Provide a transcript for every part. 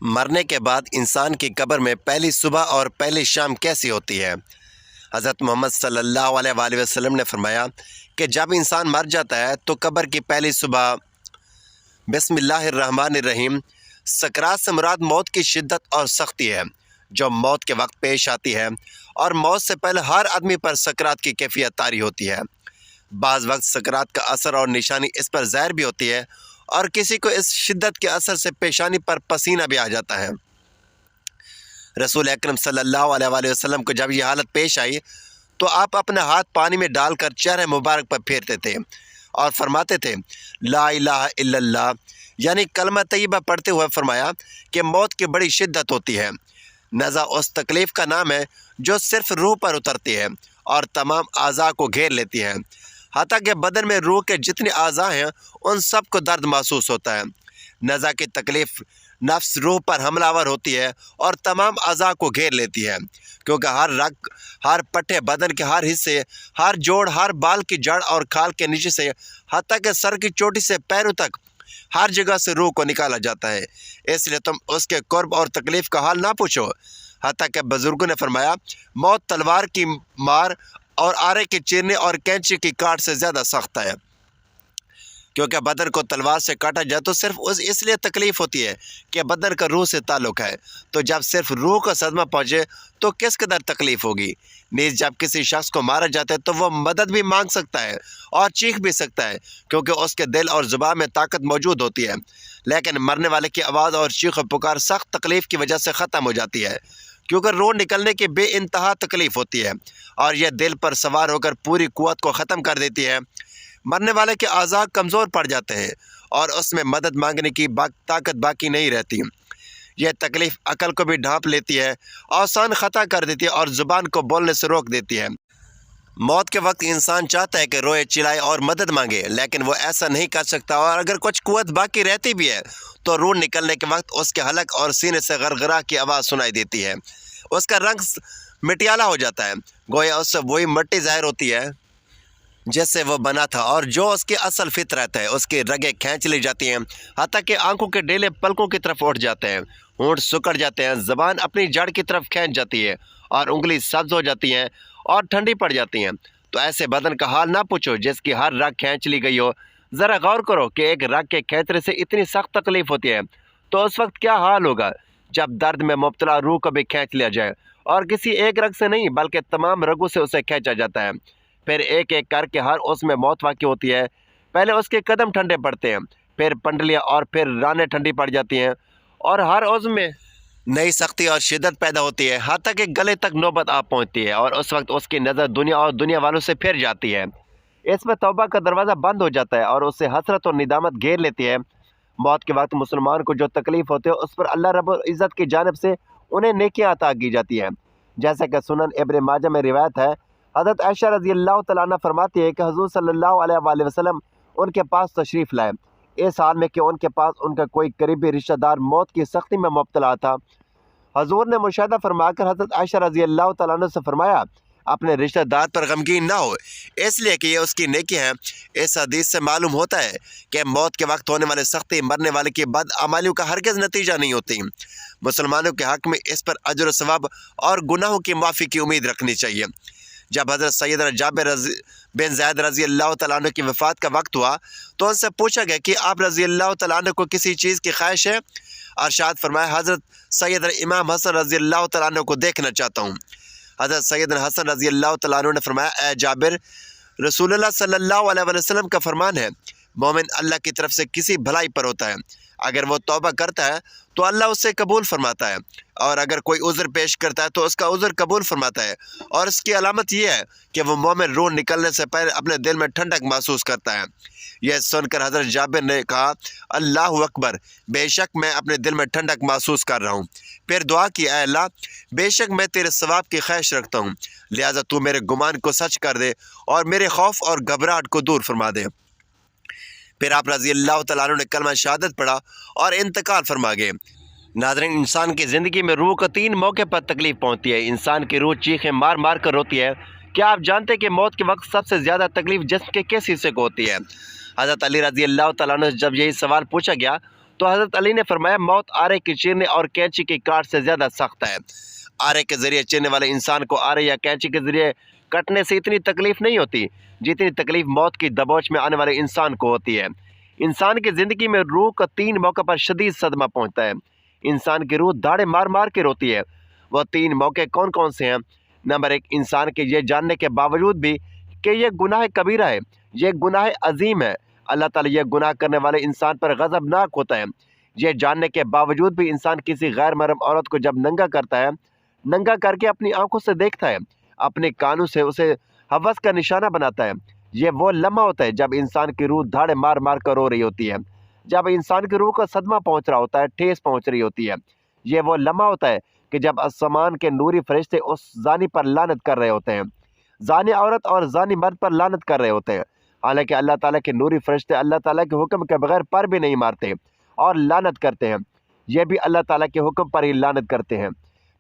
مرنے کے بعد انسان کی قبر میں پہلی صبح اور پہلی شام کیسی ہوتی ہے؟ حضرت محمد صلی اللہ علیہ وآلہ وسلم نے فرمایا کہ جب انسان مر جاتا ہے تو قبر کی پہلی صبح بسم اللہ الرحمن الرحیم، سکرات سے مراد موت کی شدت اور سختی ہے جو موت کے وقت پیش آتی ہے، اور موت سے پہلے ہر آدمی پر سکرات کی کیفیت طاری ہوتی ہے۔ بعض وقت سکرات کا اثر اور نشانی اس پر ظاہر بھی ہوتی ہے، اور کسی کو اس شدت کے اثر سے پیشانی پر پسینہ بھی آ جاتا ہے۔ رسول اکرم صلی اللہ علیہ وآلہ وسلم کو جب یہ حالت پیش آئی تو آپ اپنے ہاتھ پانی میں ڈال کر چہرے مبارک پر پھیرتے تھے اور فرماتے تھے لا الہ الا اللہ، یعنی کلمہ طیبہ پڑھتے ہوئے فرمایا کہ موت کی بڑی شدت ہوتی ہے۔ نزع اس تکلیف کا نام ہے جو صرف روح پر اترتی ہے اور تمام اعضاء کو گھیر لیتی ہے، حتیٰ کہ بدن میں روح کے جتنے اعضاء ہیں ان سب کو درد محسوس ہوتا ہے۔ نزع کی تکلیف نفس روح پر حملہ آور ہوتی ہے اور تمام اعضاء کو گھیر لیتی ہے، کیونکہ ہر رگ، ہر پٹھے، بدن کے ہر حصے، ہر جوڑ، ہر بال کی جڑ اور کھال کے نیچے سے حتیٰ کہ سر کی چوٹی سے پیروں تک ہر جگہ سے روح کو نکالا جاتا ہے۔ اس لیے تم اس کے قرب اور تکلیف کا حال نہ پوچھو۔ حتیٰ کہ بزرگوں نے فرمایا موت تلوار کی مار اور آرے کے چیرنے اور کینچی کی کاٹ سے زیادہ سخت ہے، کیونکہ بدن کو تلوار سے کاٹا جائے تو صرف اس لیے تکلیف ہوتی ہے کہ بدن کا روح سے تعلق ہے، تو جب صرف روح کا صدمہ پہنچے تو کس قدر تکلیف ہوگی۔ نیز جب کسی شخص کو مارا جاتا ہے تو وہ مدد بھی مانگ سکتا ہے اور چیخ بھی سکتا ہے، کیونکہ اس کے دل اور زبان میں طاقت موجود ہوتی ہے، لیکن مرنے والے کی آواز اور چیخ و پکار سخت تکلیف کی وجہ سے ختم ہو جاتی ہے، کیونکہ روح نکلنے کی بے انتہا تکلیف ہوتی ہے اور یہ دل پر سوار ہو کر پوری قوت کو ختم کر دیتی ہے۔ مرنے والے کے اعضاء کمزور پڑ جاتے ہیں اور اس میں مدد مانگنے کی طاقت باقی نہیں رہتی۔ یہ تکلیف عقل کو بھی ڈھانپ لیتی ہے، آسان خطا کر دیتی ہے اور زبان کو بولنے سے روک دیتی ہے۔ موت کے وقت انسان چاہتا ہے کہ روئے، چلائے اور مدد مانگے، لیکن وہ ایسا نہیں کر سکتا، اور اگر کچھ قوت باقی رہتی بھی ہے تو روح نکلنے کے وقت اس کے حلق اور سینے سے غرغرہ کی آواز سنائی دیتی ہے۔ اس کا رنگ مٹیالہ ہو جاتا ہے، گویا اس سے وہی مٹی ظاہر ہوتی ہے جس سے وہ بنا تھا، اور جو اس کی اصل فطرت ہے۔ اس کی رگیں کھینچ لی جاتی ہیں، حتیٰ کہ آنکھوں کے ڈیلے پلکوں کی طرف اٹھ جاتے ہیں، ہونٹ سکڑ جاتے ہیں، زبان اپنی جڑ کی طرف کھینچ جاتی ہے اور انگلی سبز ہو جاتی ہیں اور ٹھنڈی پڑ جاتی ہیں۔ تو ایسے بدن کا حال نہ پوچھو جس کی ہر رگ کھینچ لی گئی ہو۔ ذرا غور کرو کہ ایک رگ کے کھینچنے سے اتنی سخت تکلیف ہوتی ہے تو اس وقت کیا حال ہوگا جب درد میں مبتلا روح کو بھی کھینچ لیا جائے، اور کسی ایک رگ سے نہیں بلکہ تمام رگوں سے اسے کھینچا جاتا ہے۔ پھر ایک ایک کر کے ہر عضو میں موت واقع ہوتی ہے۔ پہلے اس کے قدم ٹھنڈے پڑتے ہیں، پھر پنڈلیاں اور پھر رانیں ٹھنڈی پڑ جاتی ہیں، اور ہر عضو میں نئی سختی اور شدت پیدا ہوتی ہے، حتیٰ کہ گلے تک نوبت آ پہنچتی ہے، اور اس وقت اس کی نظر دنیا اور دنیا والوں سے پھر جاتی ہے۔ اس میں توبہ کا دروازہ بند ہو جاتا ہے اور اس سے حسرت اور ندامت گھیر لیتی ہے۔ موت کے وقت مسلمان کو جو تکلیف ہوتی ہے اس پر اللہ رب العزت کی جانب سے انہیں نیکیاں عطا کی جاتی ہیں، جیسا کہ سنن ابن ماجہ میں روایت ہے۔ حضرت عائشہ رضی اللہ تعالیٰ عنہ فرماتی ہے کہ حضور صلی اللہ علیہ وآلہ وسلم ان کے پاس تشریف لائے، اس حال میں کہ ان کے پاس ان کا کوئی قریبی رشتہ دار موت کی سختی میں مبتلا تھا۔ حضور نے مشاہدہ فرما کر حضرت عائشہ رضی اللہ تعالیٰ عنہ سے فرمایا اپنے رشتہ دار پر غمگین نہ ہو، اس لیے کہ یہ اس کی نیکی ہے۔ اس حدیث سے معلوم ہوتا ہے کہ موت کے وقت ہونے والی سختی مرنے والے کی بدعمالیوں کا ہرگز نتیجہ نہیں ہوتی۔ مسلمانوں کے حق میں اس پر اجر و ثواب اور گناہوں کی معافی کی امید رکھنی چاہیے۔ جب حضرت سیدنا جابر بن زید رضی اللہ تعالیٰ عنہ کی وفات کا وقت ہوا تو ان سے پوچھا گیا کہ آپ رضی اللہ تعالیٰ عنہ کو کسی چیز کی خواہش ہے؟ ارشاد فرمایا حضرت سیدنا امام حسن رضی اللہ تعالیٰ عنہ کو دیکھنا چاہتا ہوں۔ حضرت سیدنا حسن رضی اللہ تعالیٰ عنہ نے فرمایا اے جابر، رسول اللہ صلی اللہ علیہ وسلم کا فرمان ہے مومن اللہ کی طرف سے کسی بھلائی پر ہوتا ہے، اگر وہ توبہ کرتا ہے تو اللہ اسے قبول فرماتا ہے، اور اگر کوئی عذر پیش کرتا ہے تو اس کا عذر قبول فرماتا ہے، اور اس کی علامت یہ ہے کہ وہ مومن روح نکلنے سے پہلے اپنے دل میں ٹھنڈک محسوس کرتا ہے۔ یہ سن کر حضرت جابر نے کہا اللہ اکبر، بے شک میں اپنے دل میں ٹھنڈک محسوس کر رہا ہوں۔ پھر دعا کی اے اللہ، بے شک میں تیرے ثواب کی خواہش رکھتا ہوں، لہٰذا تو میرے گمان کو سچ کر دے اور میرے خوف اور گھبراہٹ کو دور فرما دے۔ پھر آپ رضی اللہ تعالیٰ عنہ نے کلمہ شہادت پڑھا اور انتقال فرما گئے۔ ناظرین، انسان کی زندگی میں روح کو 3 موقع پر تکلیف پہنچتی ہے۔ انسان کی روح چیخیں مار مار کر روتی ہے۔ کیا آپ جانتے ہیں کہ موت کے وقت سب سے زیادہ تکلیف جسم کے کس حصے کو ہوتی ہے؟ حضرت علی رضی اللہ تعالیٰ عنہ سے جب یہی سوال پوچھا گیا تو حضرت علی نے فرمایا موت آرے کے چیرنے اور کینچی کی کاٹ سے زیادہ سخت ہے۔ آرے کے ذریعے چیرنے والے انسان کو آرے یا کینچی کے ذریعے کٹنے سے اتنی تکلیف نہیں ہوتی جتنی تکلیف موت کی دبوچ میں آنے والے انسان کو ہوتی ہے۔ انسان کی زندگی میں روح کا 3 موقع پر شدید صدمہ پہنچتا ہے۔ انسان کی روح دھاڑے مار مار کے روتی ہے۔ وہ 3 موقع کون کون سے ہیں؟ نمبر 1، انسان کے یہ جاننے کے باوجود بھی کہ یہ گناہ کبیرہ ہے، یہ گناہ عظیم ہے، اللہ تعالیٰ یہ گناہ کرنے والے انسان پر غضبناک ہوتا ہے۔ یہ جاننے کے باوجود بھی انسان کسی غیر محرم عورت کو جب ننگا کرتا ہے، ننگا کر کے اپنی آنکھوں سے دیکھتا ہے، اپنے کانوں سے اسے ہوس کا نشانہ بناتا ہے، یہ وہ لمحہ ہوتا ہے جب انسان کی روح دھاڑے مار مار کر رو رہی ہوتی ہے، جب انسان کی روح کا صدمہ پہنچ رہا ہوتا ہے، ٹھیس پہنچ رہی ہوتی ہے۔ یہ وہ لمحہ ہوتا ہے کہ جب آسمان کے نوری فرشتے اس زانی پر لعنت کر رہے ہوتے ہیں، زانی عورت اور زانی مرد پر لعنت کر رہے ہوتے ہیں، حالانکہ اللہ تعالیٰ کے نوری فرشتے اللہ تعالیٰ کے حکم کے بغیر پر بھی نہیں مارتے اور لعنت کرتے ہیں، یہ بھی اللہ تعالیٰ کے حکم پر ہی لعنت کرتے ہیں۔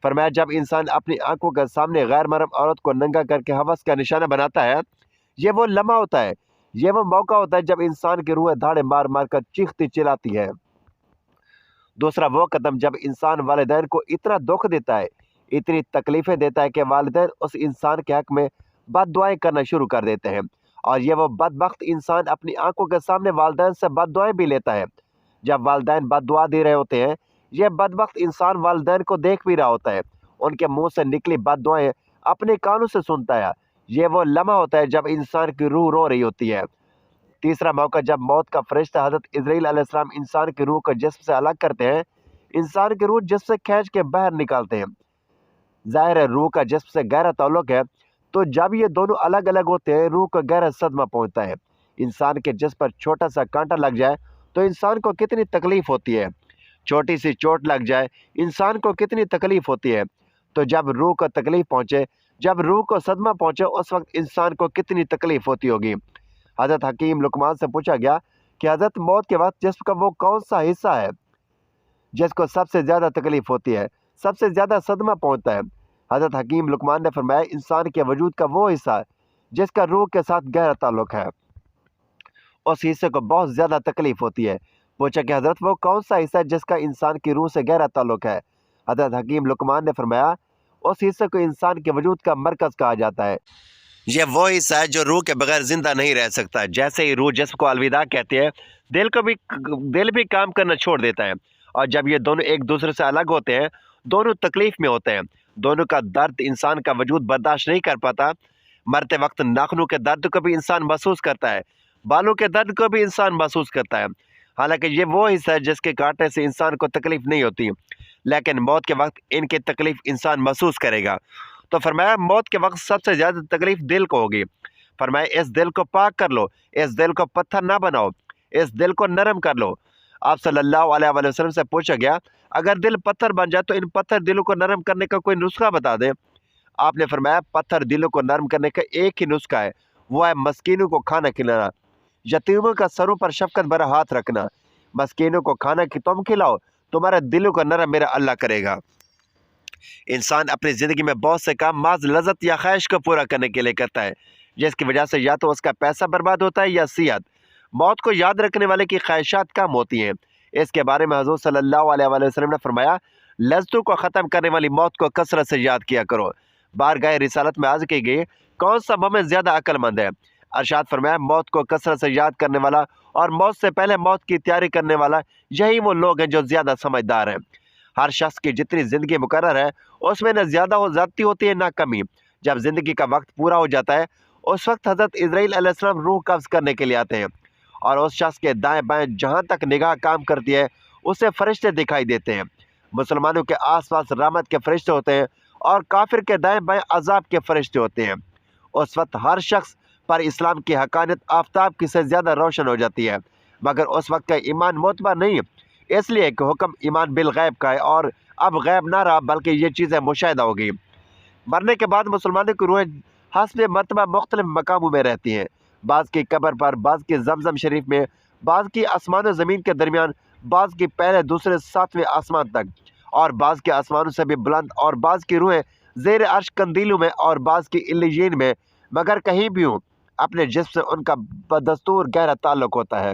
فرمایا جب انسان اپنی آنکھوں کے سامنے غیر محرم عورت کو ننگا کر کے ہوس کا نشانہ بناتا ہے، یہ وہ لمحہ ہوتا ہے، یہ وہ موقع ہوتا ہے جب انسان کی روح دھاڑے مار مار کر چیختی چلاتی ہے۔ دوسرا وہ قدم جب انسان والدین کو اتنا دکھ دیتا ہے، اتنی تکلیفیں دیتا ہے کہ والدین اس انسان کے حق میں بد دعائیں کرنا شروع کر دیتے ہیں، اور یہ وہ بدبخت انسان اپنی آنکھوں کے سامنے والدین سے بد دعائیں بھی لیتا ہے۔ جب والدین بد دعا دے رہے ہوتے ہیں، یہ بدبخت انسان والدین کو دیکھ بھی رہا ہوتا ہے، ان کے منہ سے نکلی بد دعائیں اپنے کانوں سے سنتا ہے، یہ وہ لمحہ ہوتا ہے جب انسان کی روح رو رہی ہوتی ہے۔ تیسرا موقع جب موت کا فرشتہ حضرت اسرائیل علیہ السلام انسان کی روح کو جسم سے الگ کرتے ہیں، انسان کی روح جسم سے کھینچ کے باہر نکالتے ہیں۔ ظاہر ہے روح کا جسم سے گہرا تعلق ہے، تو جب یہ دونوں الگ الگ ہوتے ہیں روح کو گہرا صدمہ پہنچتا ہے۔ انسان کے جسم پر چھوٹا سا کانٹا لگ جائے تو انسان کو کتنی تکلیف ہوتی ہے، چھوٹی سی چوٹ لگ جائے انسان کو کتنی تکلیف ہوتی ہے، تو جب روح کو تکلیف پہنچے، جب روح کو صدمہ پہنچے اس وقت انسان کو کتنی تکلیف ہوتی ہوگی۔ حضرت حکیم لقمان سے پوچھا گیا کہ حضرت موت کے وقت جسم کا وہ کون سا حصہ ہے جس کو سب سے زیادہ تکلیف ہوتی ہے، سب سے زیادہ صدمہ پہنچتا ہے؟ حضرت حکیم لقمان نے فرمایا انسان کے وجود کا وہ حصہ جس کا روح کے ساتھ گہرا تعلق ہے، اس حصے کو بہت زیادہ تکلیف ہوتی ہے۔ پوچھا کہ حضرت وہ کون سا حصہ ہے جس کا انسان کی روح سے گہرا تعلق ہے؟ حضرت حکیم لقمان نے فرمایا اس حصے کو انسان کے وجود کا مرکز کہا جاتا ہے، یہ وہ حصہ ہے جو روح کے بغیر زندہ نہیں رہ سکتا۔ جیسے ہی روح جسم کو الوداع کہتی ہے، دل بھی کام کرنا چھوڑ دیتا ہے، اور جب یہ دونوں ایک دوسرے سے الگ ہوتے ہیں دونوں تکلیف میں ہوتے ہیں، دونوں کا درد انسان کا وجود برداشت نہیں کر پاتا۔ مرتے وقت ناخنوں کے درد کو بھی انسان محسوس کرتا ہے، بالوں کے درد کو بھی انسان محسوس کرتا ہے، حالانکہ یہ وہ حصہ ہے جس کے کاٹنے سے انسان کو تکلیف نہیں ہوتی، لیکن موت کے وقت ان کی تکلیف انسان محسوس کرے گا۔ تو فرمایا موت کے وقت سب سے زیادہ تکلیف دل کو ہوگی۔ فرمایا اس دل کو پاک کر لو، اس دل کو پتھر نہ بناؤ، اس دل کو نرم کر لو۔ آپ صلی اللہ علیہ وآلہ وسلم سے پوچھا گیا اگر دل پتھر بن جائے تو ان پتھر دلوں کو نرم کرنے کا کوئی نسخہ بتا دیں۔ آپ نے فرمایا پتھر دلوں کو نرم کرنے کا ایک ہی نسخہ ہے، وہ ہے مسکینوں کو کھانا کھلانا، یتیموں کا سروں پر شفقت بھرا ہاتھ رکھنا۔ مسکینوں کو کھانا کہ تم کھلاؤ، تمہارے دلوں کو نرم میرا اللہ کرے گا۔ انسان اپنی زندگی میں بہت سے کام محض لذت یا خواہش کو پورا کرنے کے لیے کرتا ہے، جس کی وجہ سے یا تو اس کا پیسہ برباد ہوتا ہے یا صحت۔ موت کو یاد رکھنے والے کی خواہشات کم ہوتی ہیں۔ اس کے بارے میں حضور صلی اللہ علیہ وآلہ وسلم نے فرمایا لذتوں کو ختم کرنے والی موت کو کثرت سے یاد کیا کرو۔ بارگاہ رسالت میں عرض کی گئی کون سا مومن زیادہ عقل مند ہے؟ ارشاد فرمایا موت کو کثرت سے یاد کرنے والا اور موت سے پہلے موت کی تیاری کرنے والا، یہی وہ لوگ ہیں جو زیادہ سمجھدار ہیں۔ ہر شخص کی جتنی زندگی مقرر ہے اس میں نہ زیادہ زیادتی ہوتی ہے نہ کمی۔ جب زندگی کا وقت پورا ہو جاتا ہے اس وقت حضرت اسرائیل علیہ السلام روح قبض کرنے کے لیے آتے ہیں، اور اس شخص کے دائیں بائیں جہاں تک نگاہ کام کرتی ہے اسے فرشتے دکھائی دیتے ہیں۔ مسلمانوں کے آس پاس رحمت کے فرشتے ہوتے ہیں اور کافر کے دائیں بائیں عذاب کے فرشتے ہوتے ہیں۔ اس وقت ہر شخص پر اسلام کی حقانیت آفتاب کی سے زیادہ روشن ہو جاتی ہے، مگر اس وقت کا ایمان معتبر نہیں، اس لیے کہ حکم ایمان بالغیب کا ہے، اور اب غیب نہ رہا بلکہ یہ چیزیں مشاہدہ ہو گئی۔ مرنے کے بعد مسلمانوں کی روحیں حسب مرتبہ مختلف مقاموں میں رہتی ہیں، بعض کی قبر پر، بعض کی زمزم شریف میں، بعض کی آسمان و زمین کے درمیان، بعض کی پہلے دوسرے ساتویں آسمان تک، اور بعض کے آسمانوں سے بھی بلند، اور بعض کی روحیں زیر عرش قندیلوں میں، اور بعض کی علیین میں، مگر کہیں بھی ہوں اپنے جسم سے ان کا بدستور گہرا تعلق ہوتا ہے۔